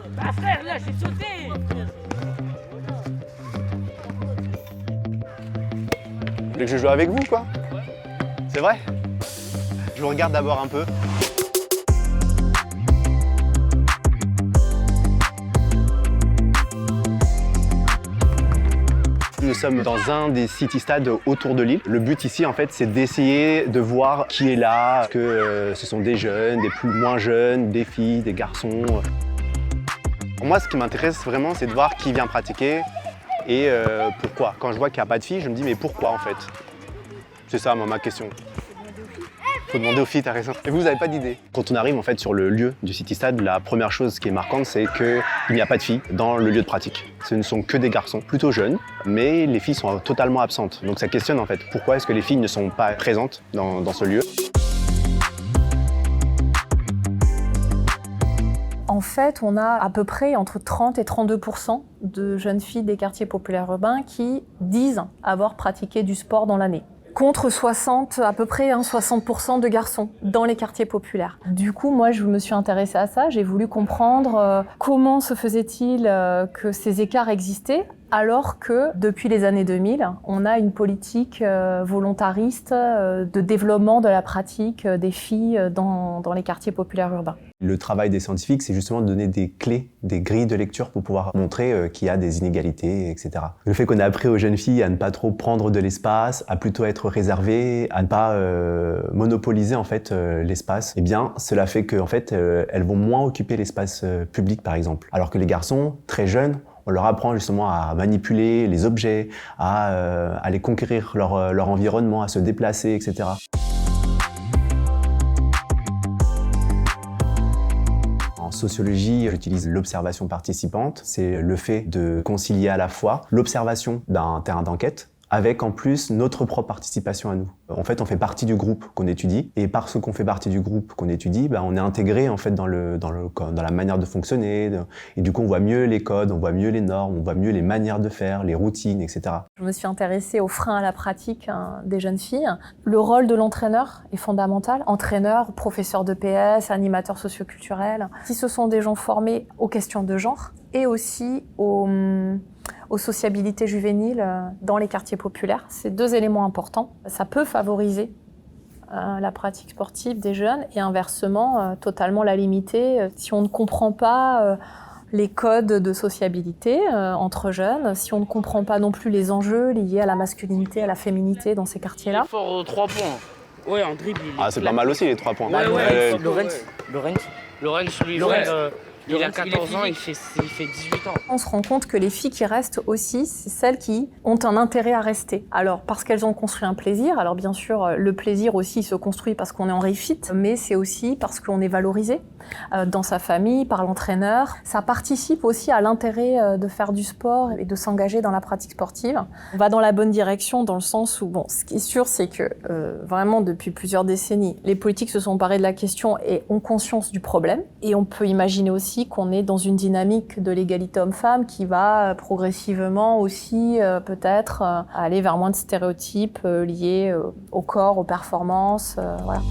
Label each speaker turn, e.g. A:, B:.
A: Bah frère, là, j'ai sauté.
B: Vous voulez que je joue avec vous, quoi? C'est vrai? Je vous regarde d'abord un peu. Nous sommes dans un des city-stades autour de Lille. Le but ici, en fait, c'est d'essayer de voir qui est là, que ce sont des jeunes, des moins jeunes, des filles, des garçons. Pour moi, ce qui m'intéresse vraiment, c'est de voir qui vient pratiquer et pourquoi. Quand je vois qu'il n'y a pas de filles, je me dis mais pourquoi en fait? C'est ça ma question. Faut demander aux filles, t'as raison. Et vous n'avez pas d'idée. Quand on arrive en fait sur le lieu du City Stade, la première chose qui est marquante, c'est qu'il n'y a pas de filles dans le lieu de pratique. Ce ne sont que des garçons plutôt jeunes, mais les filles sont totalement absentes. Donc ça questionne en fait pourquoi est-ce que les filles ne sont pas présentes dans ce lieu.
C: En fait, on a à peu près entre 30 et 32% de jeunes filles des quartiers populaires urbains qui disent avoir pratiqué du sport dans l'année. Contre 60, à peu près 60% de garçons dans les quartiers populaires. Du coup, moi, je me suis intéressée à ça. J'ai voulu comprendre comment se faisait-il que ces écarts existaient, alors que depuis les années 2000, on a une politique volontariste de développement de la pratique des filles dans les quartiers populaires urbains.
B: Le travail des scientifiques, c'est justement de donner des clés, des grilles de lecture pour pouvoir montrer qu'il y a des inégalités, etc. Le fait qu'on a appris aux jeunes filles à ne pas trop prendre de l'espace, à plutôt être réservées, à ne pas monopoliser en fait l'espace, eh bien, cela fait qu'en fait, elles vont moins occuper l'espace public, par exemple. Alors que les garçons, très jeunes, on leur apprend justement à manipuler les objets, à aller conquérir leur environnement, à se déplacer, etc. En sociologie, j'utilise l'observation participante. C'est le fait de concilier à la fois l'observation d'un terrain d'enquête avec en plus notre propre participation à nous. En fait, on fait partie du groupe qu'on étudie, et parce qu'on fait partie du groupe qu'on étudie, on est intégré en fait dans la manière de fonctionner, et du coup on voit mieux les codes, on voit mieux les normes, on voit mieux les manières de faire, les routines, etc.
C: Je me suis intéressée aux freins à la pratique des jeunes filles. Le rôle de l'entraîneur est fondamental. Entraîneur, professeur de PS, animateur socioculturel. Si ce sont des gens formés aux questions de genre et aussi aux sociabilités juvéniles dans les quartiers populaires. C'est deux éléments importants. Ça peut favoriser la pratique sportive des jeunes et inversement, totalement la limiter. Si on ne comprend pas les codes de sociabilité entre jeunes, si on ne comprend pas non plus les enjeux liés à la masculinité, à la féminité dans ces quartiers-là.
A: Fort aux 3 points. Ouais, en dribble.
B: C'est pas mal aussi les 3 points.
A: Ouais.
D: Lorenz, lui, il a 14 ans, il fait 18 ans.
C: On se rend compte que les filles qui restent aussi, c'est celles qui ont un intérêt à rester. Alors, parce qu'elles ont construit un plaisir. Alors, bien sûr, le plaisir aussi se construit parce qu'on est en réussite, mais c'est aussi parce qu'on est valorisé dans sa famille, par l'entraîneur. Ça participe aussi à l'intérêt de faire du sport et de s'engager dans la pratique sportive. On va dans la bonne direction dans le sens où, ce qui est sûr, c'est que vraiment, depuis plusieurs décennies, les politiques se sont emparées de la question et ont conscience du problème. Et on peut imaginer aussi qu'on est dans une dynamique de l'égalité homme-femme qui va progressivement aussi peut-être aller vers moins de stéréotypes liés au corps, aux performances, voilà.